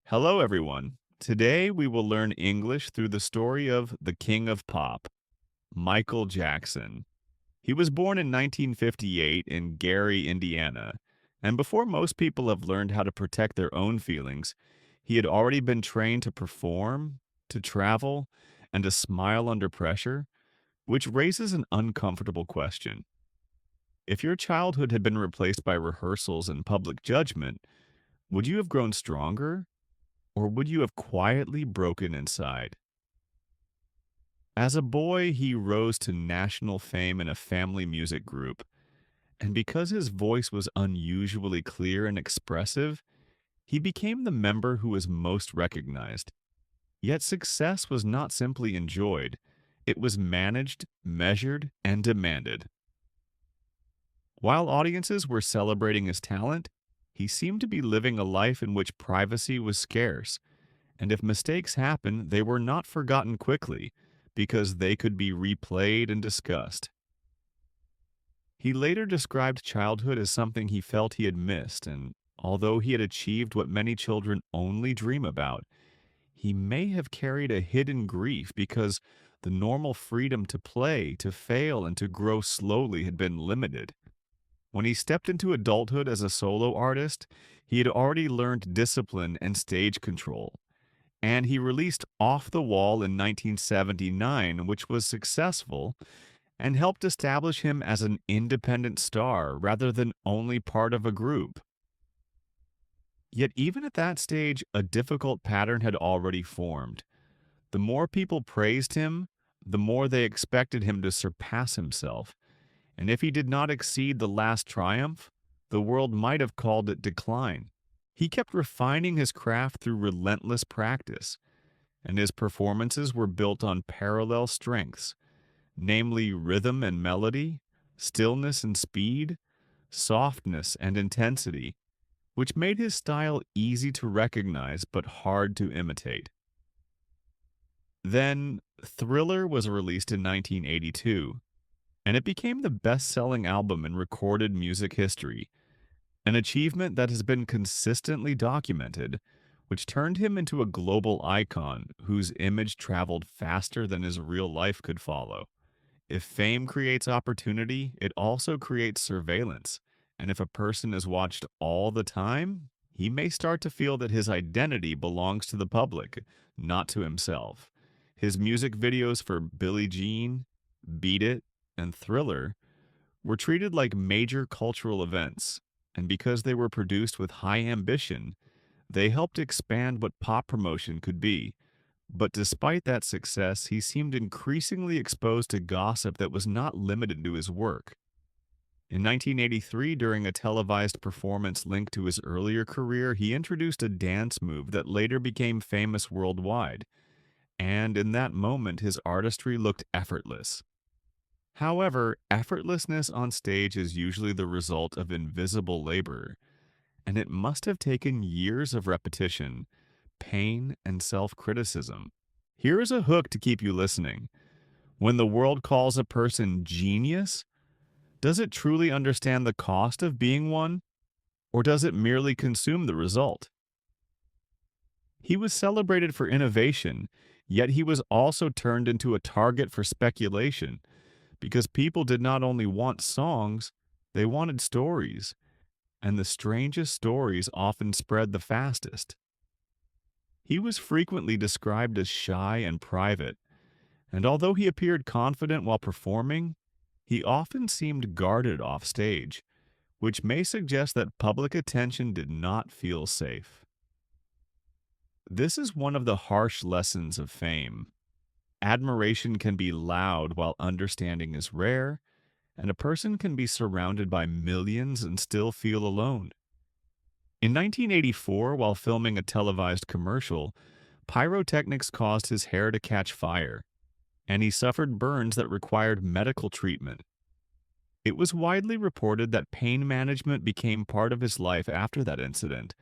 Hello, everyone. Today we will learn English through the story of the King of Pop, Michael Jackson. He was born in 1958 in Gary, Indiana, and before most people have learned how to protect their own feelings, he had already been trained to perform, to travel, and to smile under pressure, which raises an uncomfortable question. If your childhood had been replaced by rehearsals and public judgment, would you have grown stronger? Or would you have quietly broken inside? As a boy, he rose to national fame in a family music group, and because his voice was unusually clear and expressive, he became the member who was most recognized. Yet success was not simply enjoyed, it was managed, measured, and demanded. While audiences were celebrating his talent, he seemed to be living a life in which privacy was scarce, and if mistakes happened, they were not forgotten quickly because they could be replayed and discussed. He later described childhood as something he felt he had missed, and although he had achieved what many children only dream about, he may have carried a hidden grief because the normal freedom to play, to fail, and to grow slowly had been limited. When he stepped into adulthood as a solo artist, he had already learned discipline and stage control, and he released Off the Wall in 1979, which was successful and helped establish him as an independent star rather than only part of a group. Yet, even at that stage, a difficult pattern had already formed. The more people praised him, the more they expected him to surpass himself, and if he did not exceed the last triumph, the world might have called it decline. He kept refining his craft through relentless practice, and his performances were built on parallel strengths, namely rhythm and melody, stillness and speed, softness and intensity, which made his style easy to recognize but hard to imitate. Then, Thriller was released in 1982, and it became the best-selling album in recorded music history, an achievement that has been consistently documented, which turned him into a global icon whose image traveled faster than his real life could follow. If fame creates opportunity, it also creates surveillance. And if a person is watched all the time, he may start to feel that his identity belongs to the public, not to himself. His music videos for Billie Jean, Beat It, and Thriller were treated like major cultural events, and because they were produced with high ambition, they helped expand what pop promotion could be. But despite that success, he seemed increasingly exposed to gossip that was not limited to his work. In 1983, during a televised performance linked to his earlier career, he introduced a dance move that later became famous worldwide, and in that moment, his artistry looked effortless. However, effortlessness on stage is usually the result of invisible labor, and it must have taken years of repetition, pain, and self criticism. Here is a hook to keep you listening. When the world calls a person genius, does it truly understand the cost of being one, or does it merely consume the result? He was celebrated for innovation, yet he was also turned into a target for speculation because people did not only want songs, they wanted stories, and the strangest stories often spread the fastest. He was frequently described as shy and private, and although he appeared confident while performing, he often seemed guarded off stage, which may suggest that public attention did not feel safe. This is one of the harsh lessons of fame. Admiration can be loud while understanding is rare, and a person can be surrounded by millions and still feel alone. In 1984, while filming a televised commercial, pyrotechnics caused his hair to catch fire, and he suffered burns that required medical treatment. It was widely reported that pain management became part of his life after that incident,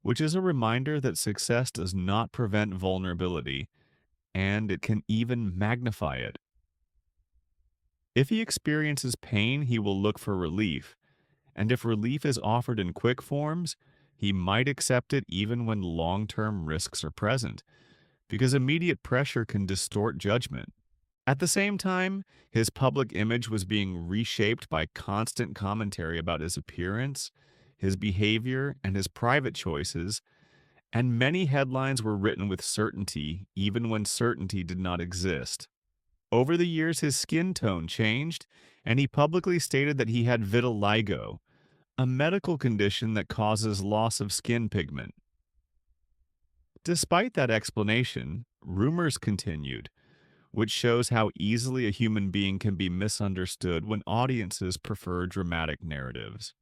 which is a reminder that success does not prevent vulnerability, and it can even magnify it. If he experiences pain, he will look for relief, and if relief is offered in quick forms, he might accept it even when long-term risks are present, because immediate pressure can distort judgment. At the same time, his public image was being reshaped by constant commentary about his appearance, his behavior, and his private choices, and many headlines were written with certainty, even when certainty did not exist. Over the years, his skin tone changed, and he publicly stated that he had vitiligo, a medical condition that causes loss of skin pigment. Despite that explanation, rumors continued, which shows how easily a human being can be misunderstood when audiences prefer dramatic narratives.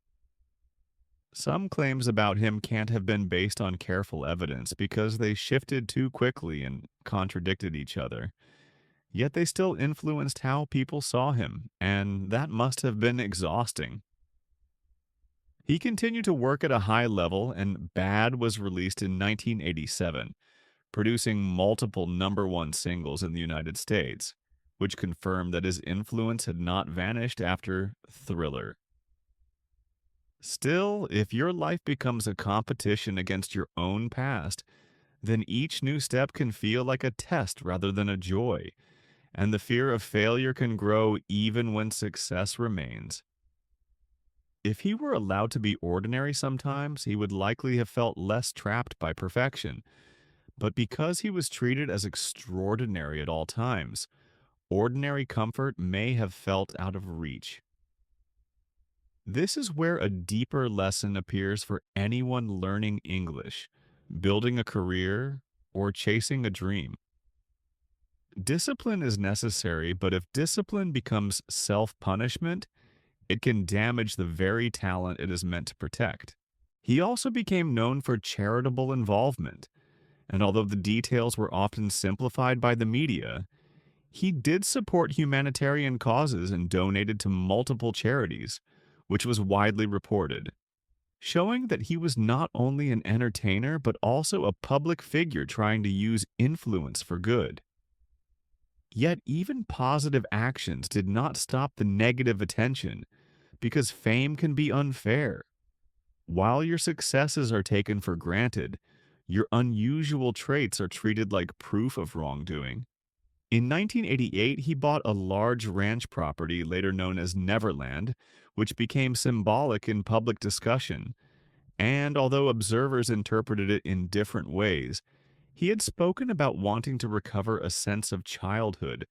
Some claims about him can't have been based on careful evidence because they shifted too quickly and contradicted each other. Yet they still influenced how people saw him, and that must have been exhausting. He continued to work at a high level, and Bad was released in 1987, producing multiple number 1 singles in the United States, which confirmed that his influence had not vanished after Thriller. Still, if your life becomes a competition against your own past, then each new step can feel like a test rather than a joy, and the fear of failure can grow even when success remains. If he were allowed to be ordinary sometimes, he would likely have felt less trapped by perfection. But because he was treated as extraordinary at all times, ordinary comfort may have felt out of reach. This is where a deeper lesson appears for anyone learning English, building a career, or chasing a dream. Discipline is necessary, but if discipline becomes self-punishment, it can damage the very talent it is meant to protect. He also became known for charitable involvement, and although the details were often simplified by the media, he did support humanitarian causes and donated to multiple charities, which was widely reported, showing that he was not only an entertainer but also a public figure trying to use influence for good. Yet even positive actions did not stop the negative attention, because fame can be unfair. While your successes are taken for granted, your unusual traits are treated like proof of wrongdoing. In 1988, he bought a large ranch property, later known as Neverland, which became symbolic in public discussion. And although observers interpreted it in different ways, he had spoken about wanting to recover a sense of childhood,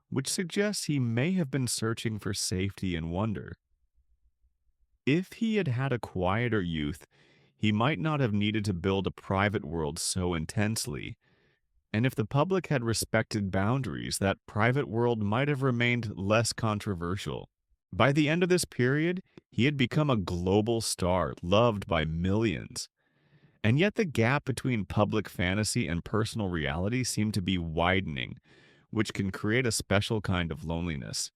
which suggests he may have been searching for safety and wonder. If he had had a quieter youth, he might not have needed to build a private world so intensely. And if the public had respected boundaries, that private world might have remained less controversial. By the end of this period, he had become a global star, loved by millions. And yet the gap between public fantasy and personal reality seemed to be widening, which can create a special kind of loneliness.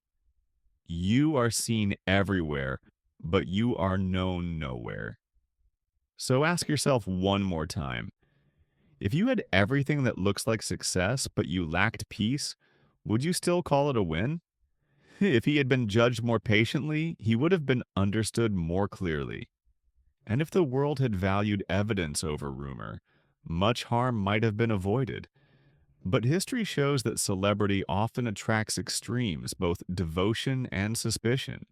You are seen everywhere, but you are known nowhere. So ask yourself one more time. If you had everything that looks like success, but you lacked peace, would you still call it a win? If he had been judged more patiently, he would have been understood more clearly. And if the world had valued evidence over rumor, much harm might have been avoided. But history shows that celebrity often attracts extremes, both devotion and suspicion.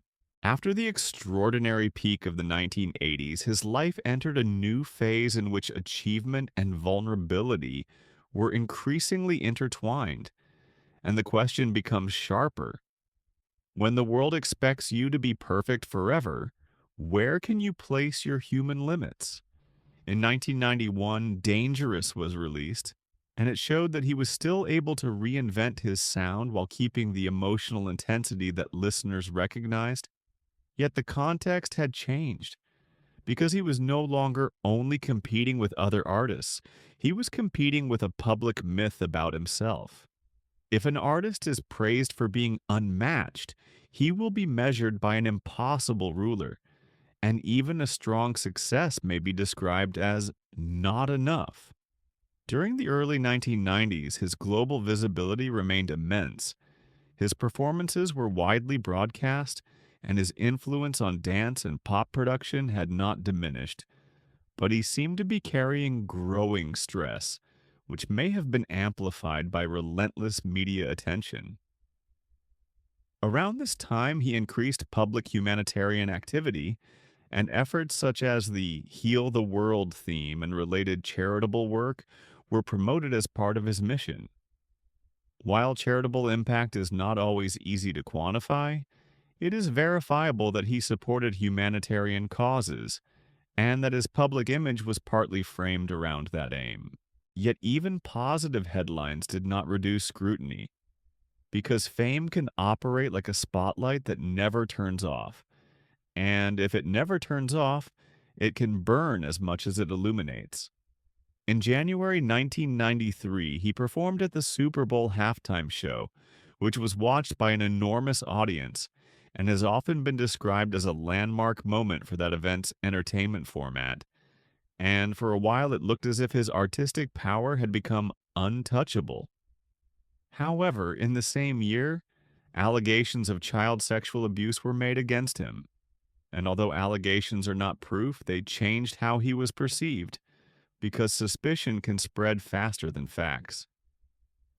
After the extraordinary peak of the 1980s, his life entered a new phase in which achievement and vulnerability were increasingly intertwined, and the question becomes sharper. When the world expects you to be perfect forever, where can you place your human limits? In 1991, Dangerous was released, and it showed that he was still able to reinvent his sound while keeping the emotional intensity that listeners recognized. Yet the context had changed, because he was no longer only competing with other artists, he was competing with a public myth about himself. If an artist is praised for being unmatched, he will be measured by an impossible ruler, and even a strong success may be described as not enough. During the early 1990s, his global visibility remained immense. His performances were widely broadcast, and his influence on dance and pop production had not diminished. but he seemed to be carrying growing stress, which may have been amplified by relentless media attention. Around this time, he increased public humanitarian activity, and efforts such as the Heal the World theme and related charitable work were promoted as part of his mission. While charitable impact is not always easy to quantify, it is verifiable that he supported humanitarian causes and that his public image was partly framed around that aim. Yet even positive headlines did not reduce scrutiny, because fame can operate like a spotlight that never turns off. And if it never turns off, it can burn as much as it illuminates. In January 1993, he performed at the Super Bowl halftime show, which was watched by an enormous audience and has often been described as a landmark moment for that event's entertainment format. And for a while, it looked as if his artistic power had become untouchable. However, in the same year, allegations of child sexual abuse were made against him. And although allegations are not proof, they changed how he was perceived, because suspicion can spread faster than facts.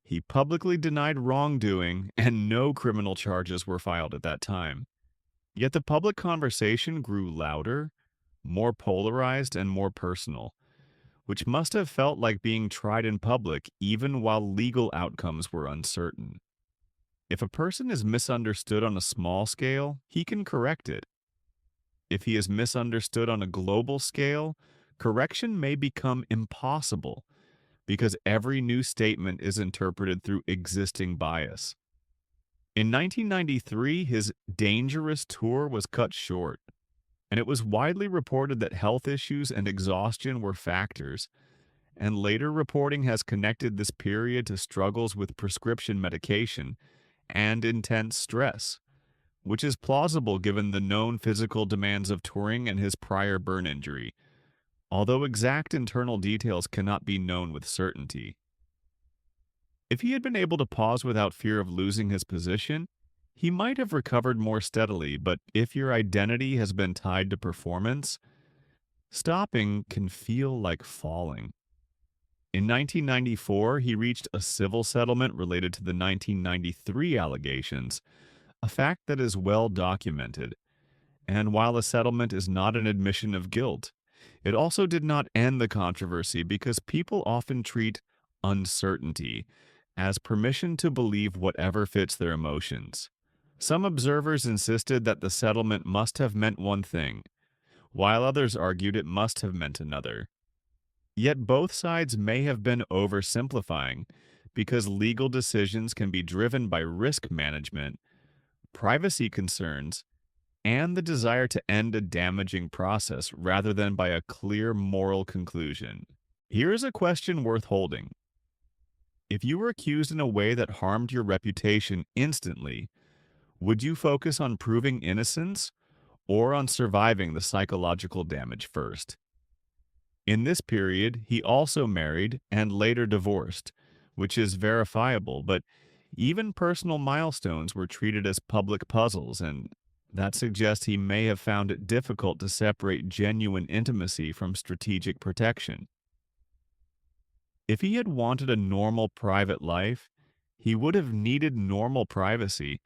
He publicly denied wrongdoing, and no criminal charges were filed at that time. Yet the public conversation grew louder, more polarized, and more personal, which must have felt like being tried in public even while legal outcomes were uncertain. If a person is misunderstood on a small scale, he can correct it. If he is misunderstood on a global scale, correction may become impossible because every new statement is interpreted through existing bias. In 1993, his Dangerous tour was cut short, and it was widely reported that health issues and exhaustion were factors, and later reporting has connected this period to struggles with prescription medication and intense stress, which is plausible given the known physical demands of touring and his prior burn injury, although exact internal details cannot be known with certainty. If he had been able to pause without fear of losing his position, he might have recovered more steadily, but if your identity has been tied to performance, stopping can feel like falling. In 1994, he reached a civil settlement related to the 1993 allegations, a fact that is well documented. And while a settlement is not an admission of guilt, it also did not end the controversy because people often treat uncertainty as permission to believe whatever fits their emotions. Some observers insisted that the settlement must have meant one thing, while others argued it must have meant another. Yet both sides may have been oversimplifying because legal decisions can be driven by risk management, privacy concerns, and the desire to end a damaging process rather than by a clear moral conclusion. Here is a question worth holding. If you were accused in a way that harmed your reputation instantly, would you focus on proving innocence or on surviving the psychological damage first? In this period, he also married and later divorced, which is verifiable, but even personal milestones were treated as public puzzles, and that suggests he may have found it difficult to separate genuine intimacy from strategic protection. If he had wanted a normal private life, he would have needed normal privacy,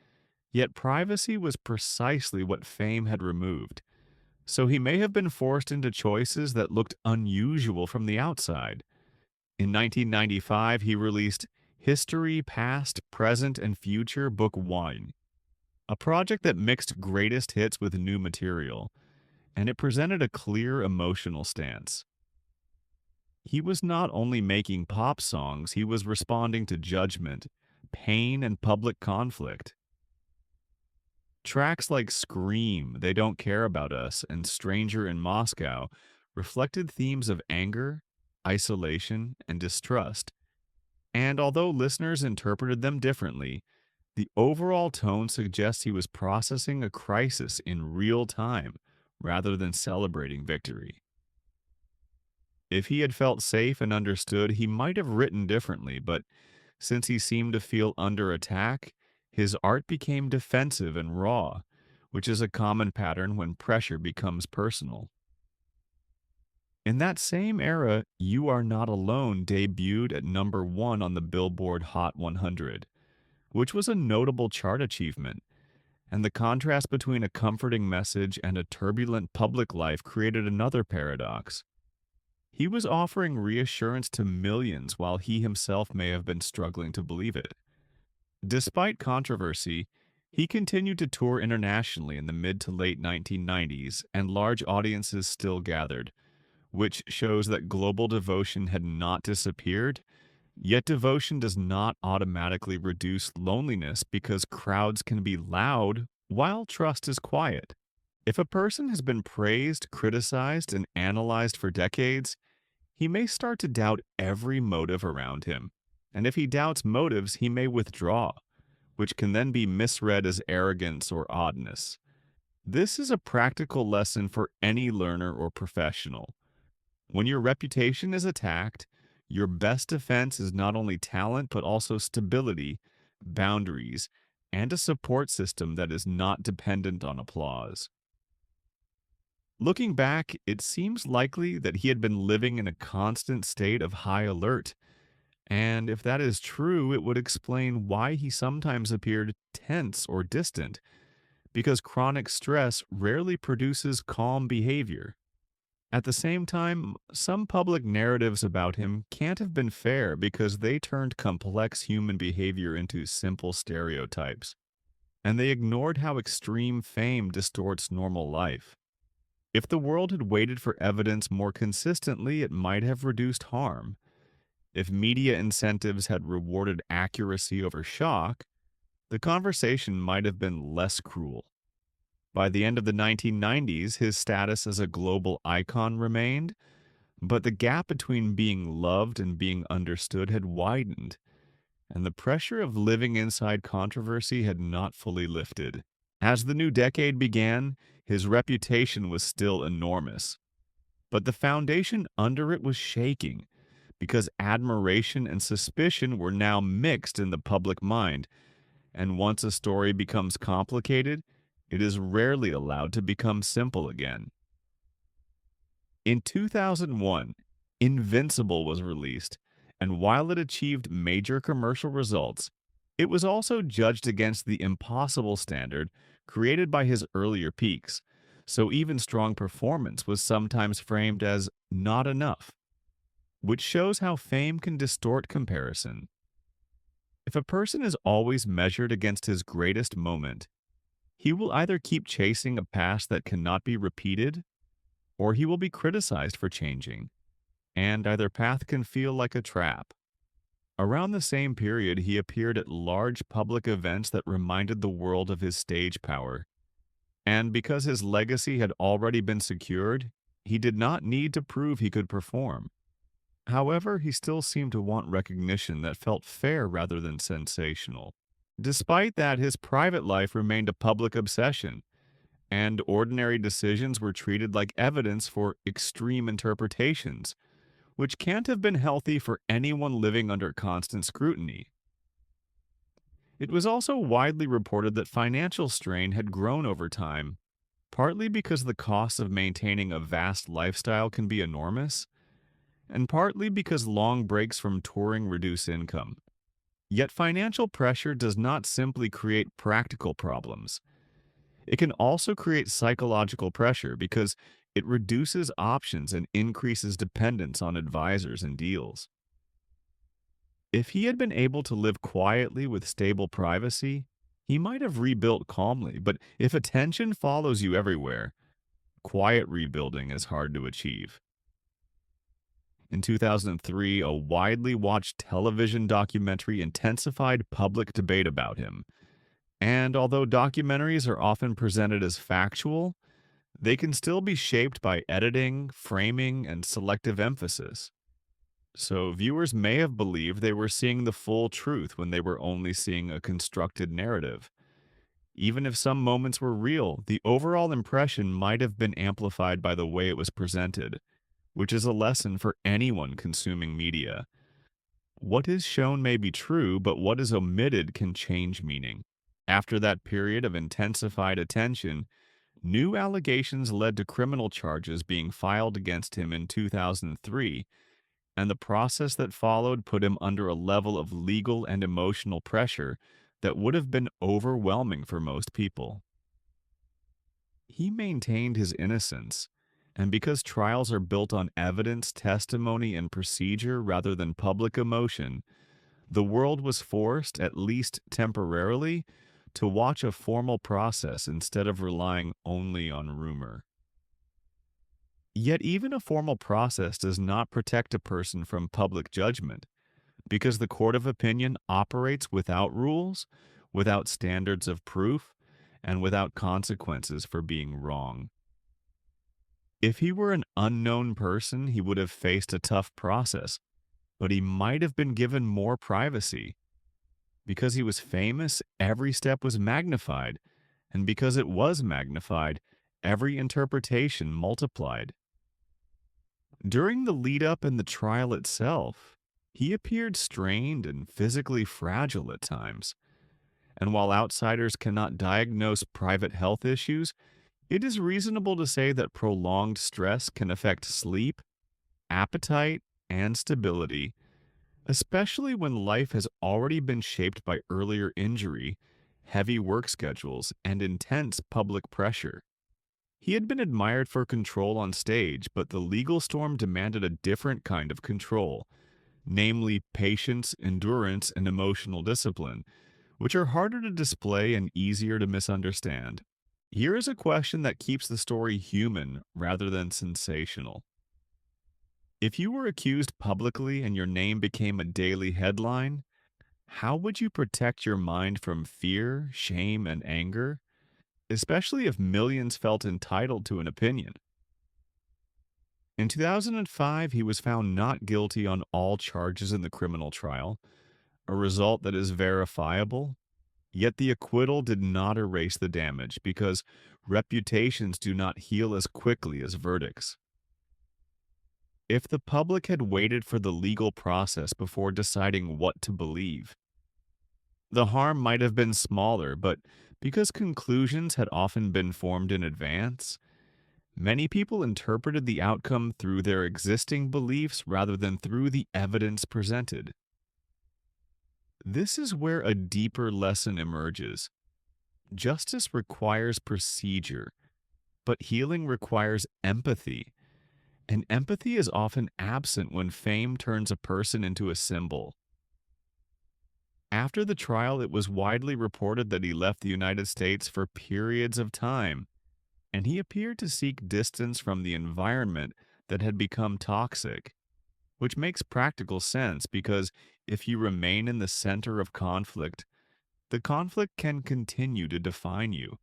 yet privacy was precisely what fame had removed. So he may have been forced into choices that looked unusual from the outside. In 1995, he released History, Past, Present, and Future Book 1, a project that mixed greatest hits with new material, and it presented a clear emotional stance. He was not only making pop songs, he was responding to judgment, pain, and public conflict. Tracks like Scream, They Don't Care About Us, and Stranger in Moscow reflected themes of anger, isolation, and distrust. And although listeners interpreted them differently, the overall tone suggests he was processing a crisis in real time rather than celebrating victory. If he had felt safe and understood, he might have written differently, but since he seemed to feel under attack, his art became defensive and raw, which is a common pattern when pressure becomes personal. In that same era, You Are Not Alone debuted at number 1 on the Billboard Hot 100, which was a notable chart achievement, and the contrast between a comforting message and a turbulent public life created another paradox. He was offering reassurance to millions while he himself may have been struggling to believe it. Despite controversy, he continued to tour internationally in the mid to late 1990s, and large audiences still gathered, which shows that global devotion had not disappeared. Yet devotion does not automatically reduce loneliness because crowds can be loud while trust is quiet. If a person has been praised, criticized, and analyzed for decades, he may start to doubt every motive around him. And if he doubts motives, he may withdraw, which can then be misread as arrogance or oddness. This is a practical lesson for any learner or professional. When your reputation is attacked, your best defense is not only talent, but also stability, boundaries, and a support system that is not dependent on applause. Looking back, it seems likely that he had been living in a constant state of high alert, and if that is true, it would explain why he sometimes appeared tense or distant, because chronic stress rarely produces calm behavior. At the same time, some public narratives about him can't have been fair because they turned complex human behavior into simple stereotypes, and they ignored how extreme fame distorts normal life. If the world had waited for evidence more consistently, it might have reduced harm. If media incentives had rewarded accuracy over shock, the conversation might have been less cruel. By the end of the 1990s, his status as a global icon remained, but the gap between being loved and being understood had widened, and the pressure of living inside controversy had not fully lifted. As the new decade began, his reputation was still enormous, but the foundation under it was shaking because admiration and suspicion were now mixed in the public mind, and once a story becomes complicated, it is rarely allowed to become simple again. In 2001, Invincible was released, and while it achieved major commercial results, it was also judged against the impossible standard created by his earlier peaks, so even strong performance was sometimes framed as not enough, which shows how fame can distort comparison. If a person is always measured against his greatest moment, he will either keep chasing a past that cannot be repeated, or he will be criticized for changing, and either path can feel like a trap. Around the same period, he appeared at large public events that reminded the world of his stage power. And because his legacy had already been secured, he did not need to prove he could perform. However, he still seemed to want recognition that felt fair rather than sensational. Despite that, his private life remained a public obsession, and ordinary decisions were treated like evidence for extreme interpretations, which can't have been healthy for anyone living under constant scrutiny. It was also widely reported that financial strain had grown over time, partly because the cost of maintaining a vast lifestyle can be enormous, and partly because long breaks from touring reduce income. Yet financial pressure does not simply create practical problems. It can also create psychological pressure because it reduces options and increases dependence on advisors and deals. If he had been able to live quietly with stable privacy, he might have rebuilt calmly, but if attention follows you everywhere, quiet rebuilding is hard to achieve. In 2003, a widely watched television documentary intensified public debate about him. And although documentaries are often presented as factual, they can still be shaped by editing, framing, and selective emphasis. So viewers may have believed they were seeing the full truth when they were only seeing a constructed narrative. Even if some moments were real, the overall impression might have been amplified by the way it was presented, which is a lesson for anyone consuming media. What is shown may be true, but what is omitted can change meaning. After that period of intensified attention, New allegations led to criminal charges being filed against him in 2003, and the process that followed put him under a level of legal and emotional pressure that would have been overwhelming for most people. He maintained his innocence, and because trials are built on evidence, testimony, and procedure rather than public emotion, the world was forced, at least temporarily, to watch a formal process instead of relying only on rumor. Yet even a formal process does not protect a person from public judgment, because the court of opinion operates without rules, without standards of proof, and without consequences for being wrong. If he were an unknown person, he would have faced a tough process, but he might have been given more privacy. Because he was famous, every step was magnified, and because it was magnified, every interpretation multiplied. During the lead up and the trial itself, he appeared strained and physically fragile at times. And while outsiders cannot diagnose private health issues, it is reasonable to say that prolonged stress can affect sleep, appetite, and stability, especially when life has already been shaped by earlier injury, heavy work schedules, and intense public pressure. He had been admired for control on stage, but the legal storm demanded a different kind of control, namely patience, endurance, and emotional discipline, which are harder to display and easier to misunderstand. Here is a question that keeps the story human rather than sensational. If you were accused publicly and your name became a daily headline, how would you protect your mind from fear, shame, and anger, especially if millions felt entitled to an opinion? In 2005, he was found not guilty on all charges in the criminal trial, a result that is verifiable. Yet the acquittal did not erase the damage because reputations do not heal as quickly as verdicts. If the public had waited for the legal process before deciding what to believe, the harm might have been smaller, but because conclusions had often been formed in advance, many people interpreted the outcome through their existing beliefs rather than through the evidence presented. This is where a deeper lesson emerges. Justice requires procedure, but healing requires empathy. And empathy is often absent when fame turns a person into a symbol. After the trial, it was widely reported that he left the United States for periods of time, and he appeared to seek distance from the environment that had become toxic, which makes practical sense because if you remain in the center of conflict, the conflict can continue to define you.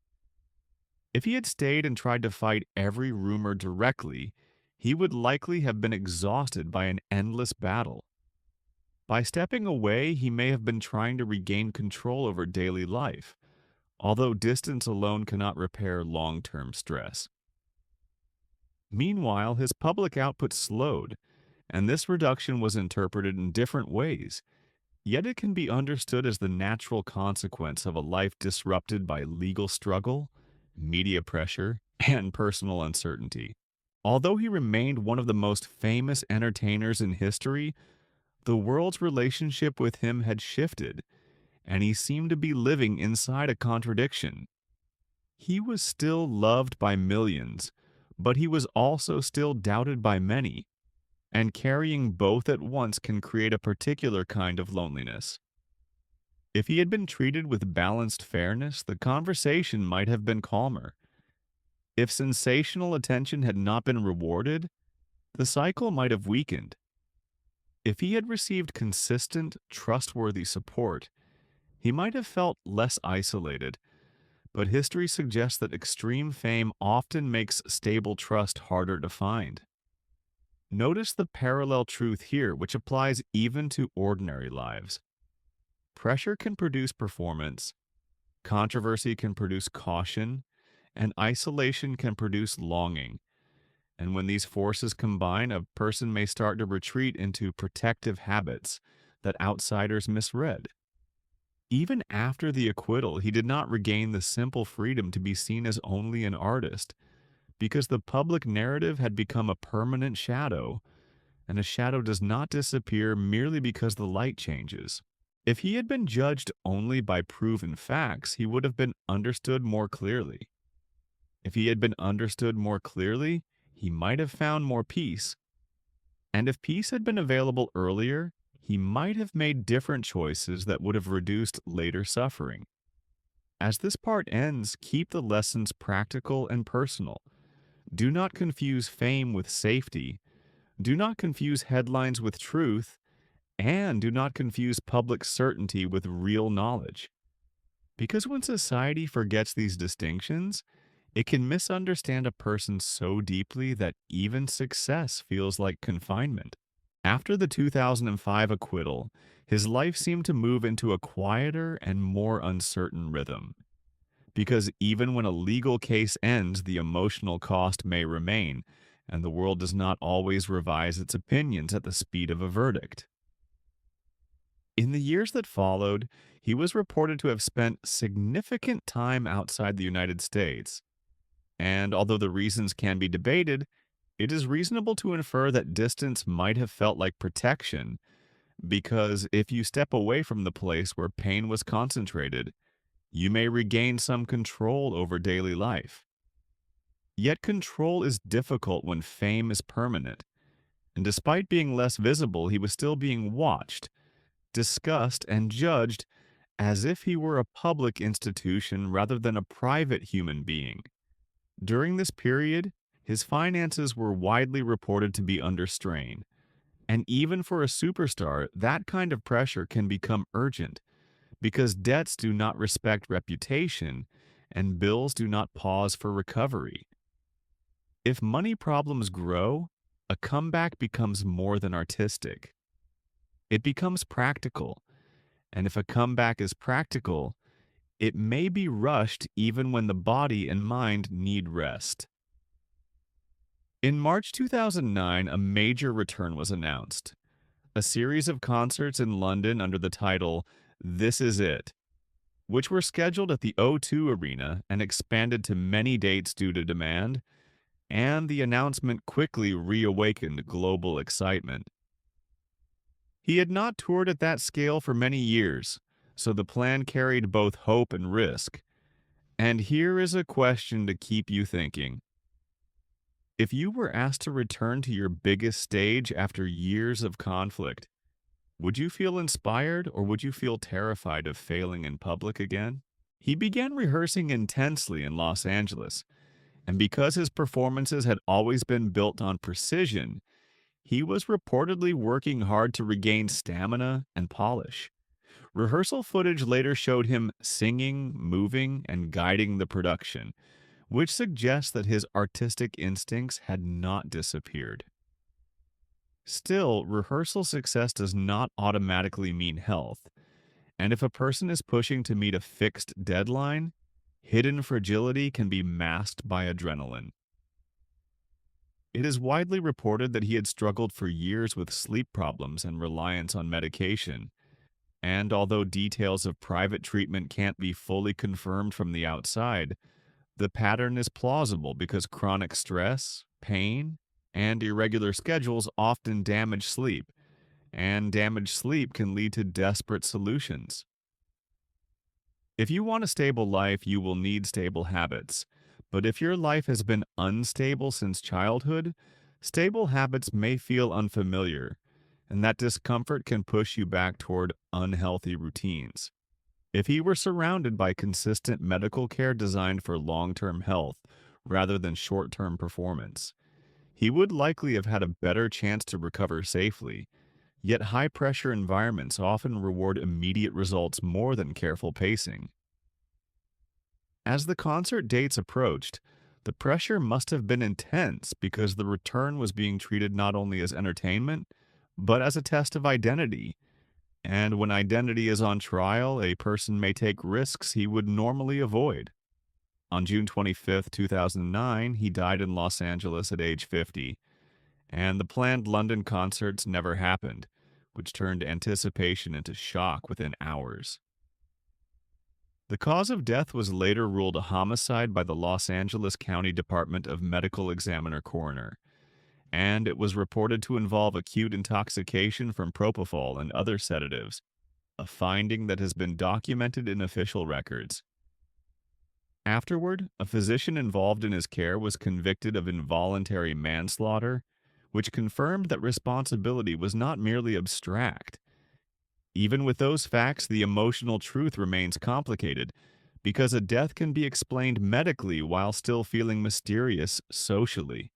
If he had stayed and tried to fight every rumor directly, he would likely have been exhausted by an endless battle. By stepping away, he may have been trying to regain control over daily life, although distance alone cannot repair long-term stress. Meanwhile, his public output slowed, and this reduction was interpreted in different ways, yet it can be understood as the natural consequence of a life disrupted by legal struggle, media pressure, and personal uncertainty. Although he remained one of the most famous entertainers in history, the world's relationship with him had shifted, and he seemed to be living inside a contradiction. He was still loved by millions, but he was also still doubted by many, and carrying both at once can create a particular kind of loneliness. If he had been treated with balanced fairness, the conversation might have been calmer. If sensational attention had not been rewarded, the cycle might have weakened. If he had received consistent, trustworthy support, he might have felt less isolated, but history suggests that extreme fame often makes stable trust harder to find. Notice the parallel truth here, which applies even to ordinary lives. Pressure can produce performance, controversy can produce caution, and isolation can produce longing. And when these forces combine, a person may start to retreat into protective habits that outsiders misread. Even after the acquittal, he did not regain the simple freedom to be seen as only an artist, because the public narrative had become a permanent shadow, and a shadow does not disappear merely because the light changes. If he had been judged only by proven facts, he would have been understood more clearly. If he had been understood more clearly, he might have found more peace. And if peace had been available earlier, he might have made different choices that would have reduced later suffering. As this part ends, keep the lessons practical and personal. Do not confuse fame with safety. Do not confuse headlines with truth. And do not confuse public certainty with real knowledge. Because when society forgets these distinctions, it can misunderstand a person so deeply that even success feels like confinement. After the 2005 acquittal, his life seemed to move into a quieter and more uncertain rhythm. Because even when a legal case ends, the emotional cost may remain, and the world does not always revise its opinions at the speed of a verdict. In the years that followed, he was reported to have spent significant time outside the United States. And although the reasons can be debated, it is reasonable to infer that distance might have felt like protection, because if you step away from the place where pain was concentrated, you may regain some control over daily life. Yet control is difficult when fame is permanent, and despite being less visible, he was still being watched, discussed, and judged as if he were a public institution rather than a private human being. During this period, his finances were widely reported to be under strain, and even for a superstar, that kind of pressure can become urgent because debts do not respect reputation and bills do not pause for recovery. If money problems grow, a comeback becomes more than artistic. It becomes practical, and if a comeback is practical, it may be rushed even when the body and mind need rest. In March 2009, a major return was announced. A series of concerts in London under the title This Is It, which were scheduled at the O2 Arena and expanded to many dates due to demand, and the announcement quickly reawakened global excitement. He had not toured at that scale for many years, so the plan carried both hope and risk. And here is a question to keep you thinking. If you were asked to return to your biggest stage after years of conflict, would you feel inspired or would you feel terrified of failing in public again? He began rehearsing intensely in Los Angeles, and because his performances had always been built on precision, he was reportedly working hard to regain stamina and polish. Rehearsal footage later showed him singing, moving, and guiding the production, which suggests that his artistic instincts had not disappeared. Still, rehearsal success does not automatically mean health, and if a person is pushing to meet a fixed deadline, hidden fragility can be masked by adrenaline. It is widely reported that he had struggled for years with sleep problems and reliance on medication, and although details of private treatment can't be fully confirmed from the outside, the pattern is plausible because chronic stress, pain, and irregular schedules often damage sleep, and damaged sleep can lead to desperate solutions. If you want a stable life, you will need stable habits. But if your life has been unstable since childhood, stable habits may feel unfamiliar, and that discomfort can push you back toward unhealthy routines. If he were surrounded by consistent medical care designed for long-term health rather than short-term performance, he would likely have had a better chance to recover safely. Yet high-pressure environments often reward immediate results more than careful pacing. As the concert dates approached, the pressure must have been intense because the return was being treated not only as entertainment, but as a test of identity. And when identity is on trial, a person may take risks he would normally avoid. On June 25, 2009, he died in Los Angeles at age 50, and the planned London concerts never happened, which turned anticipation into shock within hours. The cause of death was later ruled a homicide by the Los Angeles County Department of Medical Examiner Coroner, and it was reported to involve acute intoxication from propofol and other sedatives, a finding that has been documented in official records. Afterward, a physician involved in his care was convicted of involuntary manslaughter, which confirmed that responsibility was not merely abstract. Even with those facts, the emotional truth remains complicated, because a death can be explained medically while still feeling mysterious socially.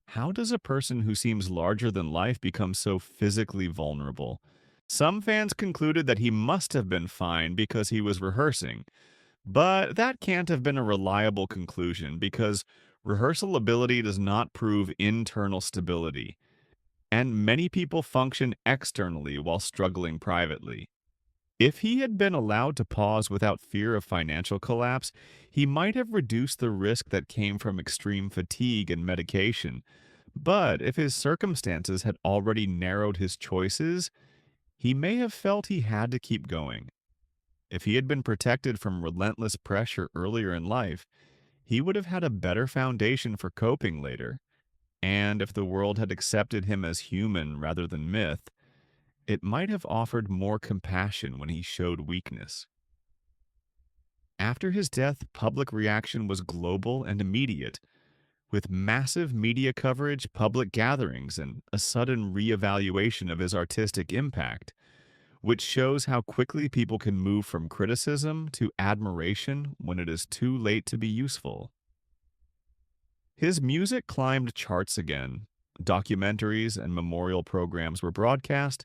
How does a person who seems larger than life become so physically vulnerable? Some fans concluded that he must have been fine because he was rehearsing, but that can't have been a reliable conclusion because rehearsal ability does not prove internal stability, and many people function externally while struggling privately. If he had been allowed to pause without fear of financial collapse, he might have reduced the risk that came from extreme fatigue and medication. But if his circumstances had already narrowed his choices, he may have felt he had to keep going. If he had been protected from relentless pressure earlier in life, he would have had a better foundation for coping later. And if the world had accepted him as human rather than myth, it might have offered more compassion when he showed weakness. After his death, public reaction was global and immediate, with massive media coverage, public gatherings, and a sudden reevaluation of his artistic impact, which shows how quickly people can move from criticism to admiration when it is too late to be useful. His music climbed charts again. Documentaries and memorial programs were broadcast,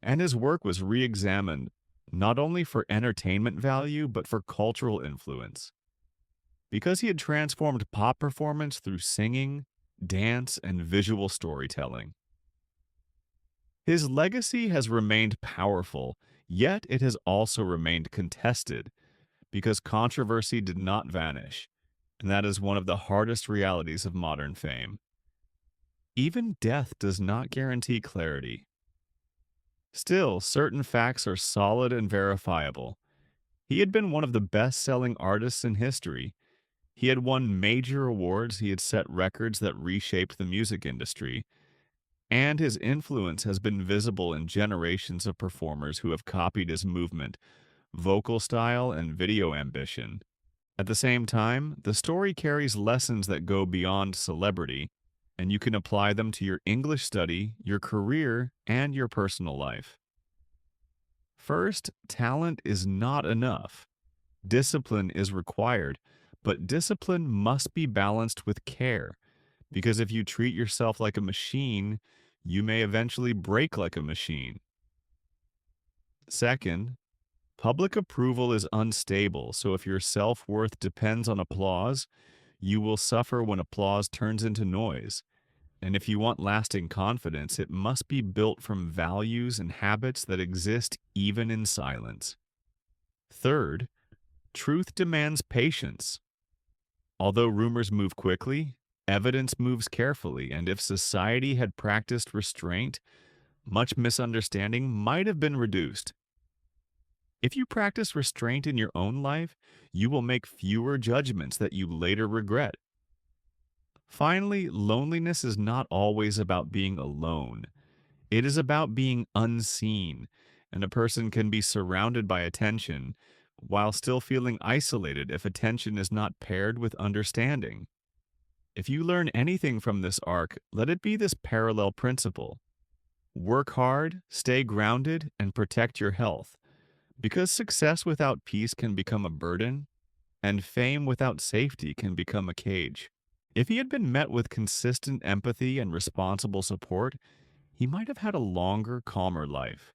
and his work was re examined not only for entertainment value but for cultural influence. Because he had transformed pop performance through singing, dance, and visual storytelling. His legacy has remained powerful, yet it has also remained contested because controversy did not vanish, and that is one of the hardest realities of modern fame. Even death does not guarantee clarity. Still, certain facts are solid and verifiable. He had been one of the best selling artists in history. He had won major awards, he had set records that reshaped the music industry, and his influence has been visible in generations of performers who have copied his movement, vocal style, and video ambition. At the same time, the story carries lessons that go beyond celebrity, and you can apply them to your English study, your career, and your personal life. First, talent is not enough. Discipline is required, but discipline must be balanced with care, because if you treat yourself like a machine, you may eventually break like a machine. Second, public approval is unstable, so if your self worth depends on applause, you will suffer when applause turns into noise. And if you want lasting confidence, it must be built from values and habits that exist even in silence. Third, truth demands patience. Although rumors move quickly, evidence moves carefully, and if society had practiced restraint, much misunderstanding might have been reduced. If you practice restraint in your own life, you will make fewer judgments that you later regret. Finally, loneliness is not always about being alone. It is about being unseen, and a person can be surrounded by attention while still feeling isolated if attention is not paired with understanding. If you learn anything from this arc, let it be this parallel principle. Work hard, stay grounded, and protect your health, because success without peace can become a burden, and fame without safety can become a cage. If he had been met with consistent empathy and responsible support, he might have had a longer, calmer life.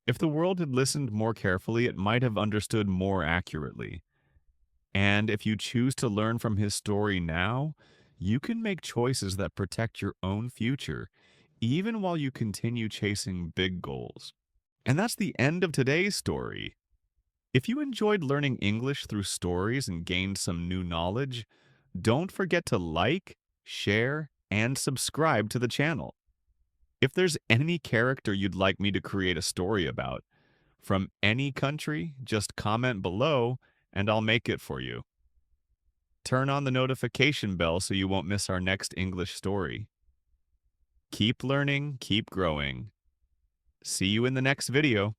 If the world had listened more carefully, it might have understood more accurately. And if you choose to learn from his story now, you can make choices that protect your own future, even while you continue chasing big goals. And that's the end of today's story. If you enjoyed learning English through stories and gained some new knowledge, don't forget to like, share, and subscribe to the channel. If there's any character you'd like me to create a story about, from any country, just comment below and I'll make it for you. Turn on the notification bell so you won't miss our next English story. Keep learning, keep growing. See you in the next video.